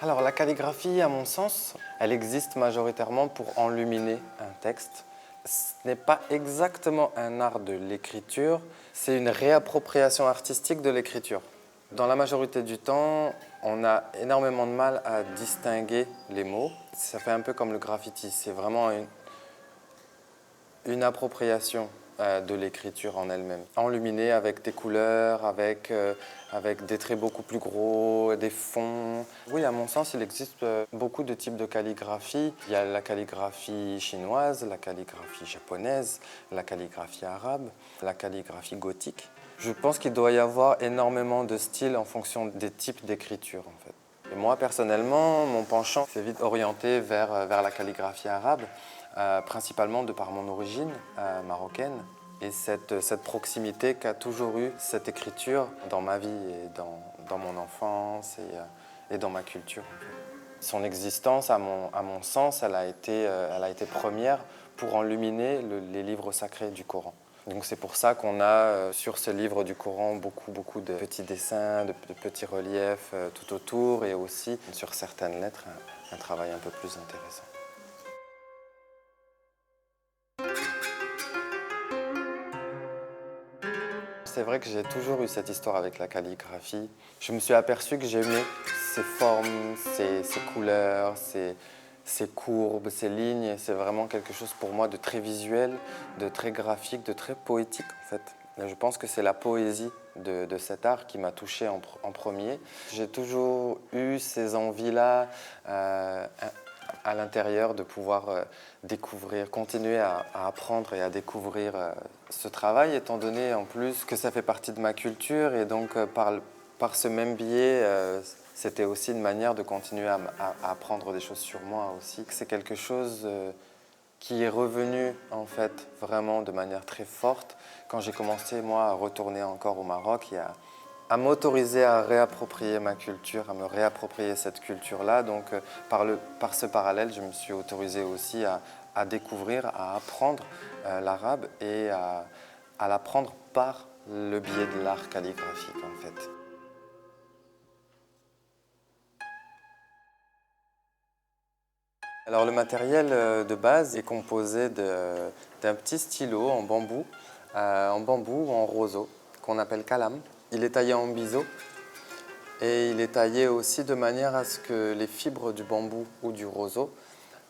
Alors la calligraphie, à mon sens, elle existe majoritairement pour enluminer un texte. Ce n'est pas exactement un art de l'écriture, c'est une réappropriation artistique de l'écriture. Dans la majorité du temps, on a énormément de mal à distinguer les mots. Ça fait un peu comme le graffiti, c'est vraiment une appropriation de l'écriture en elle-même. Enluminée avec des couleurs, avec des traits beaucoup plus gros, des fonds. Oui, à mon sens, il existe beaucoup de types de calligraphie. Il y a la calligraphie chinoise, la calligraphie japonaise, la calligraphie arabe, la calligraphie gothique. Je pense qu'il doit y avoir énormément de styles en fonction des types d'écriture, en fait. Et moi, personnellement, mon penchant s'est vite orienté vers la calligraphie arabe, principalement de par mon origine marocaine et cette proximité qu'a toujours eu cette écriture dans ma vie et dans mon enfance et dans ma culture. Son existence, à mon sens, elle a été première pour enluminer les livres sacrés du Coran. Donc c'est pour ça qu'on a sur ce livre du Coran beaucoup de petits dessins, de petits reliefs tout autour et aussi sur certaines lettres un travail un peu plus intéressant. C'est vrai que j'ai toujours eu cette histoire avec la calligraphie. Je me suis aperçu que j'aimais ces formes, ces couleurs, ces courbes, ces lignes. C'est vraiment quelque chose pour moi de très visuel, de très graphique, de très poétique en fait. Et je pense que c'est la poésie de cet art qui m'a touché en premier. J'ai toujours eu ces envies-là à l'intérieur de pouvoir découvrir, continuer à apprendre et à découvrir ce travail, étant donné en plus que ça fait partie de ma culture et donc par ce même biais, c'était aussi une manière de continuer à apprendre des choses sur moi aussi. C'est quelque chose qui est revenu en fait vraiment de manière très forte quand j'ai commencé moi à retourner encore au Maroc et à m'autoriser à réapproprier ma culture, à me réapproprier cette culture-là. Donc par ce parallèle, je me suis autorisé aussi à découvrir, à apprendre l'arabe et à l'apprendre par le biais de l'art calligraphique en fait. Alors le matériel de base est composé d'un petit stylo en bambou ou en roseau qu'on appelle kalam. Il est taillé en biseau et il est taillé aussi de manière à ce que les fibres du bambou ou du roseau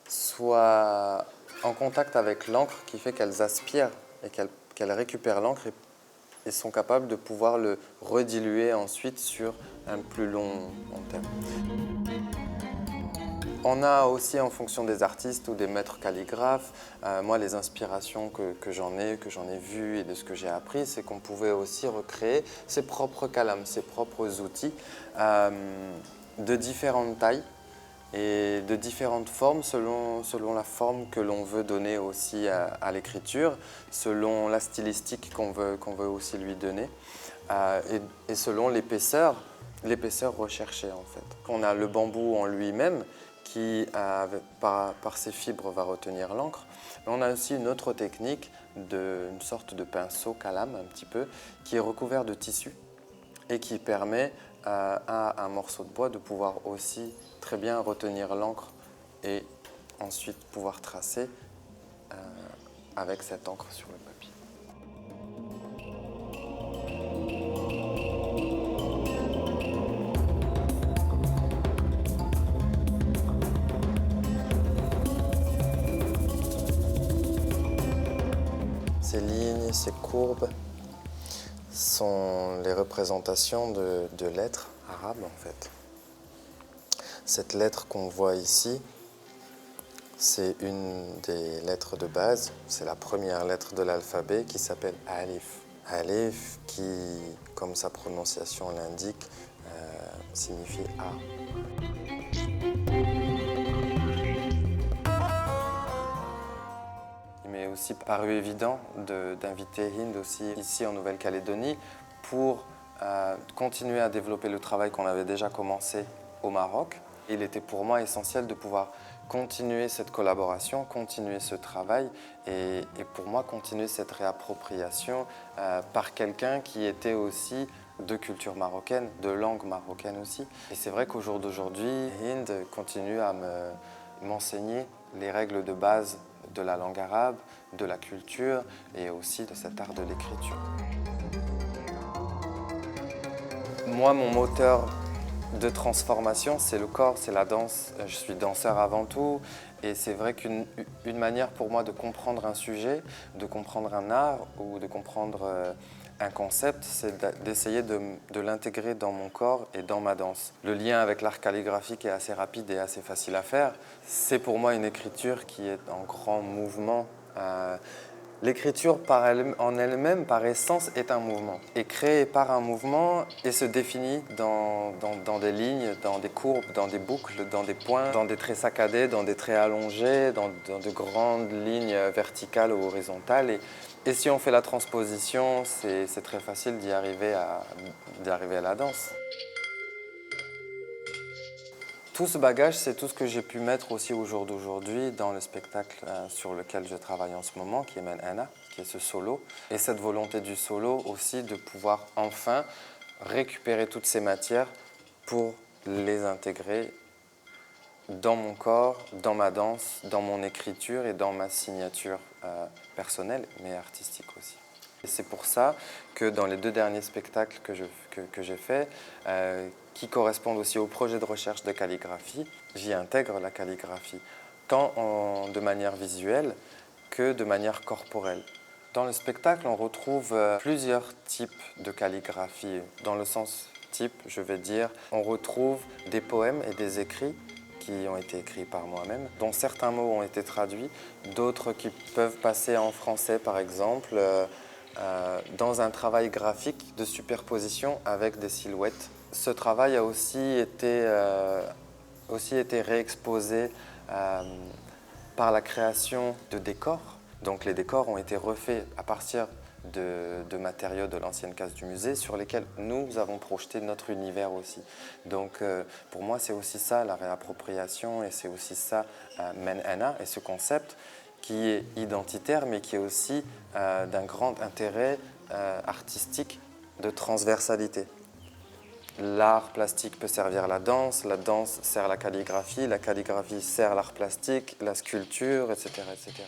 soient en contact avec l'encre qui fait qu'elles aspirent et qu'elles récupèrent l'encre et sont capables de pouvoir le rediluer ensuite sur un plus long terme. On a aussi en fonction des artistes ou des maîtres calligraphes, moi les inspirations que j'en ai vues et de ce que j'ai appris, c'est qu'on pouvait aussi recréer ses propres calams, ses propres outils de différentes tailles et de différentes formes selon la forme que l'on veut donner aussi à l'écriture, selon la stylistique qu'on veut aussi lui donner et selon l'épaisseur recherchée en fait. On a le bambou en lui-même qui, par ses fibres, va retenir l'encre. Mais on a aussi une autre technique, une sorte de pinceau calame un petit peu, qui est recouvert de tissu et qui permet à un morceau de bois de pouvoir aussi très bien retenir l'encre et ensuite pouvoir tracer avec cette encre sur le papier. Ces lignes, ces courbes sont les représentations de lettres arabes en fait. Cette lettre qu'on voit ici, c'est une des lettres de base, c'est la première lettre de l'alphabet qui s'appelle Alif. Alif qui, comme sa prononciation l'indique, signifie A. Il m'est aussi paru évident d'inviter Hind aussi ici en Nouvelle-Calédonie pour continuer à développer le travail qu'on avait déjà commencé au Maroc. Il était pour moi essentiel de pouvoir continuer cette collaboration, continuer ce travail et pour moi continuer cette réappropriation par quelqu'un qui était aussi de culture marocaine, de langue marocaine aussi. Et c'est vrai qu'au jour d'aujourd'hui, Hind continue à m'enseigner les règles de base de la langue arabe, de la culture et aussi de cet art de l'écriture. Moi, mon moteur de transformation, c'est le corps, c'est la danse. Je suis danseur avant tout et c'est vrai qu'une manière pour moi de comprendre un sujet, de comprendre un art ou de comprendre un concept, c'est d'essayer de l'intégrer dans mon corps et dans ma danse. Le lien avec l'art calligraphique est assez rapide et assez facile à faire. C'est pour moi une écriture qui est en grand mouvement. L'écriture en elle-même, par essence, est un mouvement. Est créée par un mouvement et se définit dans des lignes, dans des courbes, dans des boucles, dans des points, dans des traits saccadés, dans des traits allongés, dans de grandes lignes verticales ou horizontales. Et si on fait la transposition, c'est très facile d'y arriver à la danse. Tout ce bagage, c'est tout ce que j'ai pu mettre aussi au jour d'aujourd'hui dans le spectacle sur lequel je travaille en ce moment, qui est Men Ana, qui est ce solo. Et cette volonté du solo aussi de pouvoir enfin récupérer toutes ces matières pour les intégrer dans mon corps, dans ma danse, dans mon écriture et dans ma signature personnelle, mais artistique aussi. Et c'est pour ça que dans les 2 derniers spectacles que j'ai faits, qui correspondent aussi au projet de recherche de calligraphie, j'y intègre la calligraphie, tant de manière visuelle que de manière corporelle. Dans le spectacle, on retrouve plusieurs types de calligraphie. Dans le sens type, je vais dire, on retrouve des poèmes et des écrits qui ont été écrits par moi-même, dont certains mots ont été traduits, d'autres qui peuvent passer en français par exemple, dans un travail graphique de superposition avec des silhouettes. Ce travail a aussi été réexposé par la création de décors. Donc les décors ont été refaits à partir de matériaux de l'ancienne case du musée sur lesquels nous avons projeté notre univers aussi. Donc pour moi c'est aussi ça la réappropriation et c'est aussi ça Men Ana et ce concept qui est identitaire mais qui est aussi d'un grand intérêt artistique de transversalité. L'art plastique peut servir la danse sert la calligraphie sert l'art plastique, la sculpture, etc., etc.